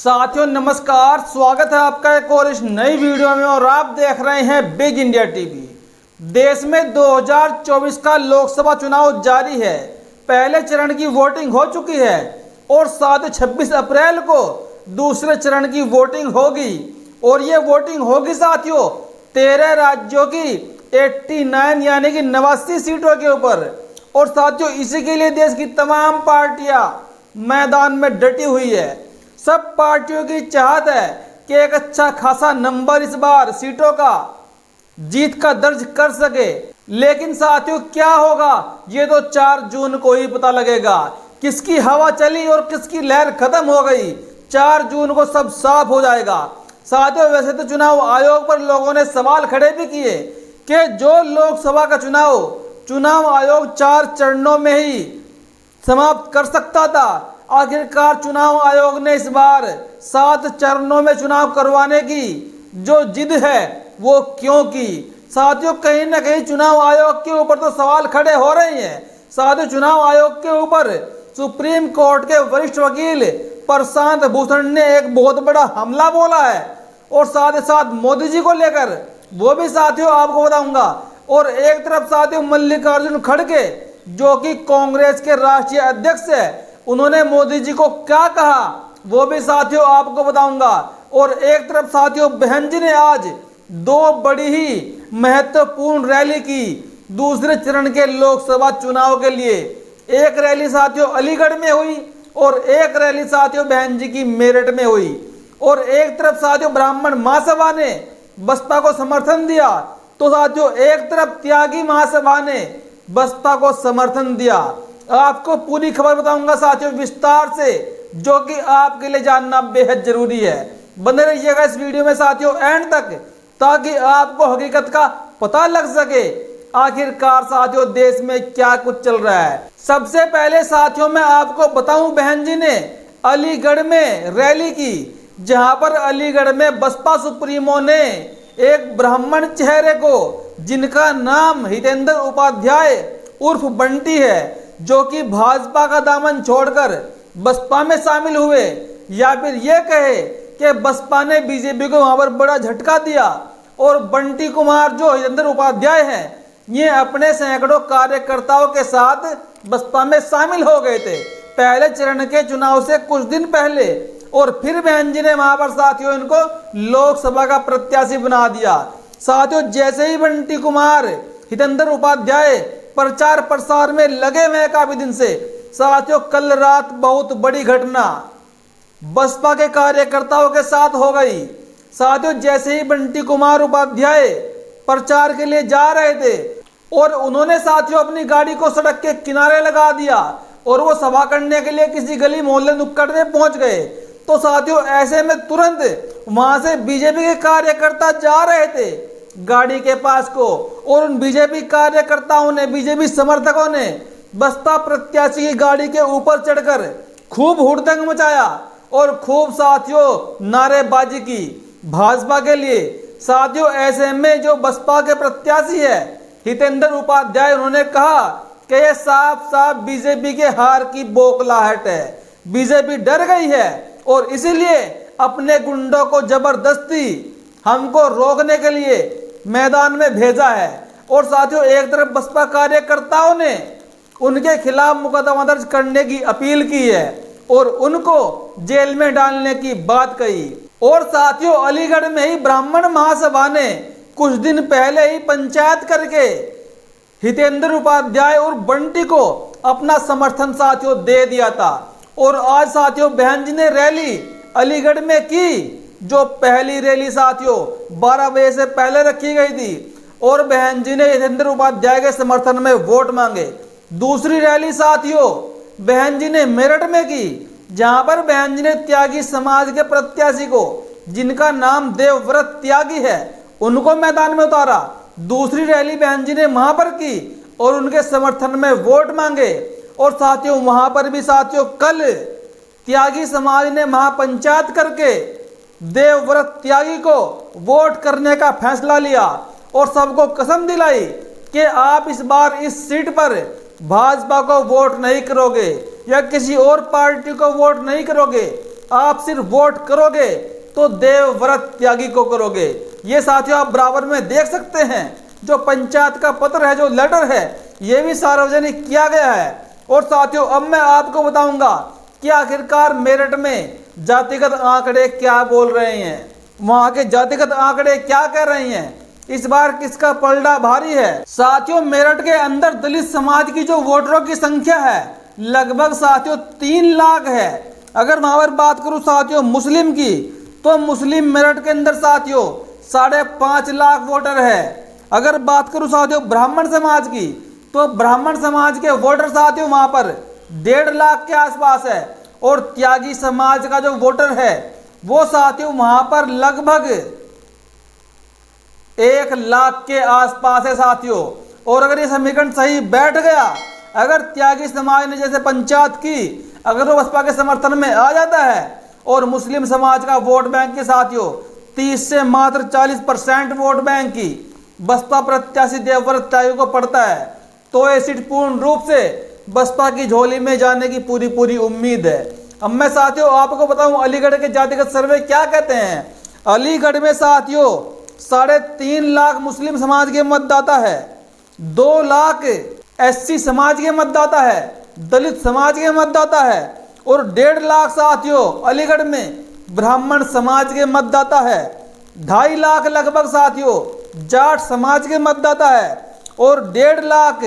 साथियों नमस्कार, स्वागत है आपका एक और इस नई वीडियो में और आप देख रहे हैं बिग इंडिया टीवी। देश में 2024 का लोकसभा चुनाव जारी है। पहले चरण की वोटिंग हो चुकी है और साथ ही 26 अप्रैल को दूसरे चरण की वोटिंग होगी और ये वोटिंग होगी साथियों 13 राज्यों की 89 यानी कि 89 सीटों के ऊपर। और साथियों इसी के लिए देश की तमाम पार्टियां मैदान में डटी हुई है। सब पार्टियों की चाहत है कि एक अच्छा खासा नंबर इस बार सीटों का जीत का दर्ज कर सके। लेकिन साथियों क्या होगा ये तो 4 जून को ही पता लगेगा। किसकी हवा चली और किसकी लहर खत्म हो गई 4 जून को सब साफ हो जाएगा। साथियों वैसे तो चुनाव आयोग पर लोगों ने सवाल खड़े भी किए कि जो लोकसभा का चुनाव आयोग 4 चरणों में ही समाप्त कर सकता था, आखिरकार चुनाव आयोग ने इस बार 7 चरणों में चुनाव करवाने की जो जिद है वो क्यों की। साथियों कहीं ना कहीं चुनाव आयोग के ऊपर तो सवाल खड़े हो रहे हैं। साथियों चुनाव आयोग के ऊपर सुप्रीम कोर्ट के वरिष्ठ वकील प्रशांत भूषण ने एक बहुत बड़ा हमला बोला है और साथ ही साथ मोदी जी को लेकर वो भी साथियों आपको बताऊंगा। और एक तरफ साथियों मल्लिकार्जुन खड़गे जो कि कांग्रेस के राष्ट्रीय अध्यक्ष है, उन्होंने मोदी जी को क्या कहा वो भी साथियों आपको बताऊंगा। और एक तरफ साथियों बहन जी ने आज 2 बड़ी ही महत्वपूर्ण रैली की दूसरे चरण के लोकसभा चुनाव के लिए। एक रैली साथियों अलीगढ़ में हुई और एक रैली साथियों बहन जी की मेरठ में हुई। और एक तरफ साथियों ब्राह्मण महासभा ने बसपा को समर्थन दिया तो साथियों एक तरफ त्यागी महासभा ने बसपा को समर्थन दिया। आपको पूरी खबर बताऊंगा साथियों विस्तार से, जो कि आपके लिए जानना बेहद जरूरी है। बने रहिएगा इस वीडियो में साथियों एंड तक, ताकि आपको हकीकत का पता लग सके आखिरकार साथियों देश में क्या कुछ चल रहा है। सबसे पहले साथियों मैं आपको बताऊं बहन जी ने अलीगढ़ में रैली की, जहां पर अलीगढ़ में बसपा सुप्रीमो ने एक ब्राह्मण चेहरे को जिनका नाम हितेंद्र उपाध्याय उर्फ बंटी है, जो कि भाजपा का दामन छोड़कर बसपा में शामिल हुए, या फिर ये कहे कि बसपा ने बीजेपी को वहां पर बड़ा झटका दिया। और बंटी कुमार जो हितेंद्र उपाध्याय हैं ये अपने सैकड़ों कार्यकर्ताओं के साथ बसपा में शामिल हो गए थे पहले चरण के चुनाव से कुछ दिन पहले। और फिर बहन जी ने वहां पर साथियों इनको लोकसभा का प्रत्याशी बना दिया। साथियों जैसे ही बंटी कुमार हितेंद्र उपाध्याय प्रचार प्रसार में लगे हुए काफी दिन से, साथियों कल रात बहुत बड़ी घटना बसपा के कार्यकर्ताओं के साथ हो गई। साथियों जैसे ही बंटी कुमार उपाध्याय प्रचार के लिए जा रहे थे और उन्होंने साथियों अपनी गाड़ी को सड़क के किनारे लगा दिया और वो सभा करने के लिए किसी गली मोहल्ले नुक्कड़ में पहुंच गए, तो साथियों ऐसे में तुरंत वहां से बीजेपी के कार्यकर्ता जा रहे थे गाड़ी के पास को, और उन बीजेपी कार्यकर्ताओं ने, बीजेपी समर्थकों ने बसपा प्रत्याशी की गाड़ी के ऊपर चढ़कर खूब हुड़दंग मचाया और खूब साथियों नारेबाजी की भाजपा के लिए। साथियों ऐसे में जो बसपा के प्रत्याशी है हितेंद्र उपाध्याय, उन्होंने कहा कि यह साफ साफ बीजेपी के हार की बौखलाहट है, बीजेपी डर गई है और इसीलिए अपने गुंडों को जबरदस्ती हमको रोकने के लिए मैदान में भेजा है। और साथियों एक तरफ बसपा कार्यकर्ताओं ने उनके खिलाफ मुकदमा दर्ज करने की अपील की है और उनको जेल में डालने की बात कही। और साथियों अलीगढ़ में ही ब्राह्मण महासभा ने कुछ दिन पहले ही पंचायत करके हितेंद्र उपाध्याय और बंटी को अपना समर्थन साथियों दे दिया था। और आज साथियों बहन जी ने रैली अलीगढ़ में की, जो पहली रैली साथियों 12 बजे से पहले रखी गई थी और बहन जी ने हितेंद्र उपाध्याय के समर्थन में वोट मांगे। दूसरी रैली साथियों बहन जी ने मेरठ में की, जहां पर बहन जी ने त्यागी समाज के प्रत्याशी को, जिनका नाम देवव्रत त्यागी है, उनको मैदान में उतारा। दूसरी रैली बहन जी ने वहां पर की और उनके समर्थन में वोट मांगे। और साथियों वहां पर भी साथियों कल त्यागी समाज ने महापंचायत करके देवव्रत त्यागी को वोट करने का फैसला लिया और सबको कसम दिलाई कि आप इस बार इस सीट पर भाजपा को वोट नहीं करोगे या किसी और पार्टी को वोट नहीं करोगे, आप सिर्फ वोट करोगे तो देवव्रत त्यागी को करोगे। ये साथियों आप बराबर में देख सकते हैं, जो पंचायत का पत्र है, जो लेटर है, ये भी सार्वजनिक किया गया है। और साथियों अब मैं आपको बताऊंगा कि आखिरकार मेरठ में जातिगत आंकड़े क्या बोल रहे हैं, वहां के जातिगत आंकड़े क्या कह रहे हैं, इस बार किसका पलड़ा भारी है। साथियों मेरठ के अंदर दलित समाज की जो वोटरों की संख्या है लगभग साथियों 3 लाख है। अगर वहां पर बात करूं साथियों मुस्लिम की, तो मुस्लिम मेरठ के अंदर साथियों 5.5 लाख वोटर है। अगर बात करूं साथियों ब्राह्मण समाज की, तो ब्राह्मण समाज के वोटर साथियों वहां पर 1.5 लाख के आसपास है। और त्यागी समाज का जो वोटर है वो साथियों वहां पर लगभग 1 लाख के आसपास है साथियों। और अगर ये समीकरण सही बैठ गया, अगर त्यागी समाज ने जैसे पंचायत की, अगर वो बसपा के समर्थन में आ जाता है और मुस्लिम समाज का वोट बैंक के साथियों 30 से मात्र 40% वोट बैंक की बसपा प्रत्याशी देवव्रत त्यागी को पड़ता है, तो ये सीट पूर्ण रूप से बसपा की झोली में जाने की पूरी उम्मीद है। अब मैं साथियों आपको बताऊं अलीगढ़ के जातिगत सर्वे क्या कहते हैं। अलीगढ़ में साथियों 3.5 लाख मुस्लिम समाज के मतदाता है, 2 लाख SC समाज के मतदाता है, दलित समाज के मतदाता है और 1.5 लाख साथियों अलीगढ़ में ब्राह्मण समाज के मतदाता है। 2.5 लाख लगभग साथियों जाट समाज के मतदाता है और 1.5 लाख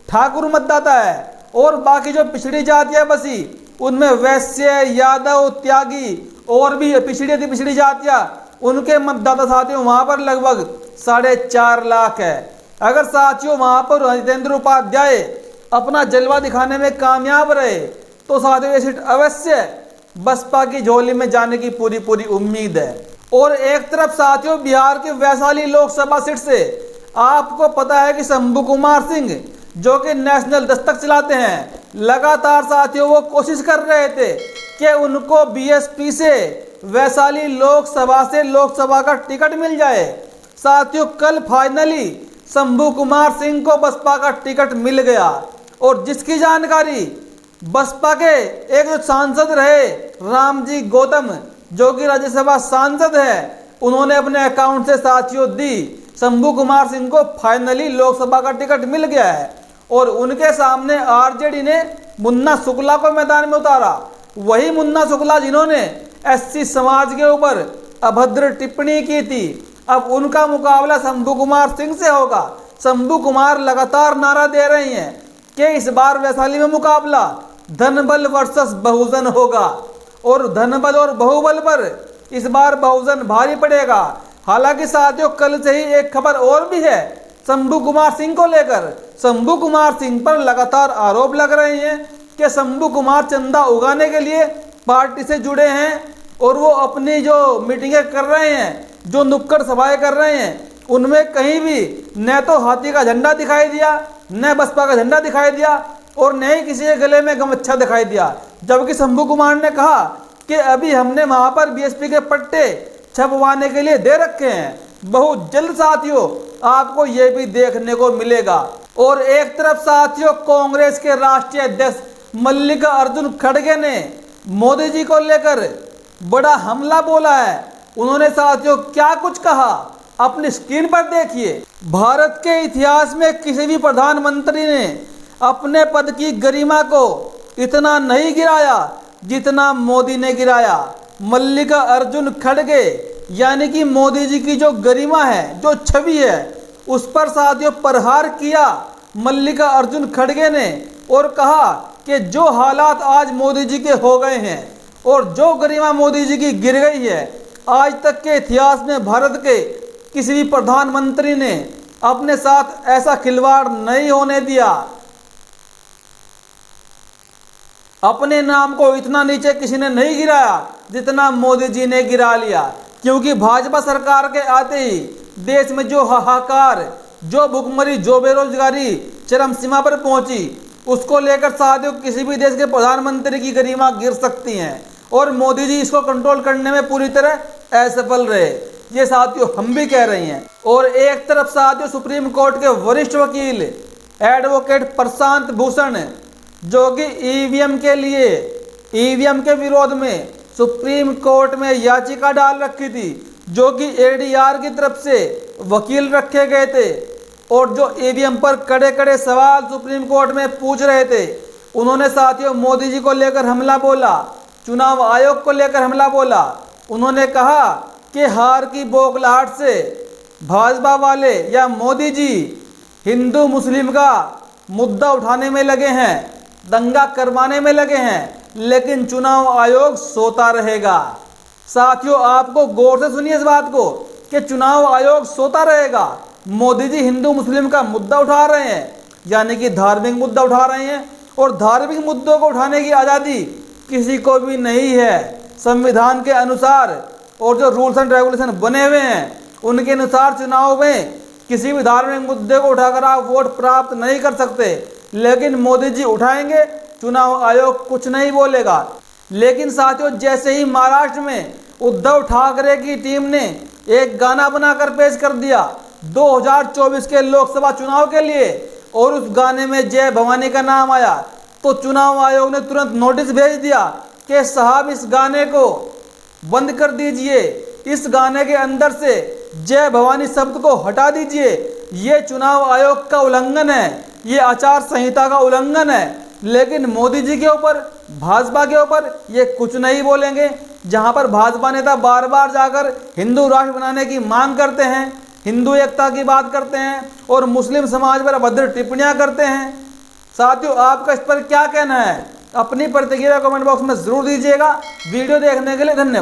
ठाकुर मतदाता है। और बाकी जो पिछड़ी जातियां बसी उनमें वैश्य, यादव, त्यागी और भी पिछड़ी जातियां, उनके मतदाता साथियों वहां पर लगभग 4.5 लाख है। अगर साथियों वहां पर जितेंद्र उपाध्याय अपना जलवा दिखाने में कामयाब रहे तो साथियों ये सीट अवश्य बसपा की झोली में जाने की पूरी उम्मीद है। और एक तरफ साथियों बिहार के वैशाली लोकसभा सीट से आपको पता है कि शंभू कुमार सिंह जो कि नेशनल दस्तक चलाते हैं, लगातार साथियों वो कोशिश कर रहे थे कि उनको BSP से वैशाली लोकसभा से लोकसभा का टिकट मिल जाए। साथियों कल फाइनली शंभू कुमार सिंह को बसपा का टिकट मिल गया। और जिसकी जानकारी बसपा के एक जो सांसद रहे रामजी गौतम, जो कि राज्यसभा सांसद है, उन्होंने अपने अकाउंट से साथियों दी। शंभू कुमार सिंह को फाइनली लोकसभा का टिकट मिल गया है। और उनके सामने RJD ने मुन्ना शुक्ला को मैदान में उतारा। वही मुन्ना शुक्ला जिन्होंने SC समाज के ऊपर अभद्र टिप्पणी की थी, अब उनका मुकाबला शंभू कुमार सिंह से होगा। शंभू कुमार लगातार नारा दे रही हैं कि इस बार वैशाली में मुकाबला धनबल वर्सेस बहुजन होगा और धनबल और बहुबल पर इस बार बहुजन भारी पड़ेगा। हालांकि साथियों कल से ही एक खबर और भी है शंभू कुमार सिंह को लेकर। शंभू कुमार सिंह पर लगातार आरोप लग रहे हैं कि शंभू कुमार चंदा उगाने के लिए पार्टी से जुड़े हैं और वो अपनी जो मीटिंगें कर रहे हैं, जो नुक्कड़ सभाएं कर रहे हैं, उनमें कहीं भी न तो हाथी का झंडा दिखाई दिया, न बसपा का झंडा दिखाई दिया और न ही किसी के गले में गमछा दिखाई दिया। जबकि शंभू कुमार ने कहा कि अभी हमने वहां पर BSP के पट्टे छपवाने के लिए दे रखे हैं, बहुत जल्द साथियों आपको ये भी देखने को मिलेगा। और एक तरफ साथियों कांग्रेस के राष्ट्रीय अध्यक्ष मल्लिकार्जुन खड़गे ने मोदी जी को लेकर बड़ा हमला बोला है। उन्होंने साथियों क्या कुछ कहा अपनी स्क्रीन पर देखिए। भारत के इतिहास में किसी भी प्रधानमंत्री ने अपने पद की गरिमा को इतना नहीं गिराया जितना मोदी ने गिराया। मल्लिकार्जुन खड़गे यानी कि मोदी जी की जो गरिमा है, जो छवि है, उस पर साथियों प्रहार किया मल्लिकार्जुन खड़गे ने और कहा कि जो हालात आज मोदी जी के हो गए हैं और जो गरिमा मोदी जी की गिर गई है, आज तक के इतिहास में भारत के किसी भी प्रधानमंत्री ने अपने साथ ऐसा खिलवाड़ नहीं होने दिया। अपने नाम को इतना नीचे किसी ने नहीं गिराया जितना मोदी जी ने गिरा लिया। क्योंकि भाजपा सरकार के आते ही देश में जो हाहाकार, जो भुखमरी, जो बेरोजगारी चरम सीमा पर पहुंची, उसको लेकर साथियों किसी भी देश के प्रधानमंत्री की गरिमा गिर सकती है और मोदी जी इसको कंट्रोल करने में पूरी तरह असफल रहे। ये साथियों हम भी कह रहे हैं। और एक तरफ साथियों सुप्रीम कोर्ट के वरिष्ठ वकील एडवोकेट प्रशांत भूषण जो कि ईवीएम के विरोध में सुप्रीम कोर्ट में याचिका डाल रखी थी, जो कि एडीआर की तरफ से वकील रखे गए थे और जो ईवीएम पर कड़े कड़े सवाल सुप्रीम कोर्ट में पूछ रहे थे। उन्होंने साथियों मोदी जी को लेकर हमला बोला, चुनाव आयोग को लेकर हमला बोला। उन्होंने कहा कि हार की बौखलाहट से भाजपा वाले या मोदी जी हिंदू मुस्लिम का मुद्दा उठाने में लगे हैं, दंगा करवाने में लगे हैं, लेकिन चुनाव आयोग सोता रहेगा। साथियों आपको गौर से सुनिए इस बात को कि चुनाव आयोग सोता रहेगा। मोदी जी हिंदू मुस्लिम का मुद्दा उठा रहे हैं, यानी कि धार्मिक मुद्दा उठा रहे हैं, और धार्मिक मुद्दों को उठाने की आज़ादी किसी को भी नहीं है। संविधान के अनुसार और जो रूल्स एंड रेगुलेशन बने हुए हैं उनके अनुसार चुनाव में किसी भी धार्मिक मुद्दे को उठाकर आप वोट प्राप्त नहीं कर सकते, लेकिन मोदी जी उठाएंगे, चुनाव आयोग कुछ नहीं बोलेगा। लेकिन साथियों जैसे ही महाराष्ट्र में उद्धव ठाकरे की टीम ने एक गाना बनाकर पेश कर दिया 2024 के लोकसभा चुनाव के लिए और उस गाने में जय भवानी का नाम आया, तो चुनाव आयोग ने तुरंत नोटिस भेज दिया कि साहब इस गाने को बंद कर दीजिए, इस गाने के अंदर से जय भवानी शब्द को हटा दीजिए। ये चुनाव आयोग का उल्लंघन है, ये आचार संहिता का उल्लंघन है। लेकिन मोदी जी के ऊपर, भाजपा के ऊपर ये कुछ नहीं बोलेंगे। जहां पर भाजपा नेता बार बार जाकर हिंदू राष्ट्र बनाने की मांग करते हैं, हिंदू एकता की बात करते हैं और मुस्लिम समाज पर अभद्र टिप्पणियां करते हैं। साथियों आपका इस पर क्या कहना है? अपनी प्रतिक्रिया कमेंट बॉक्स में जरूर दीजिएगा। वीडियो देखने के लिए धन्यवाद।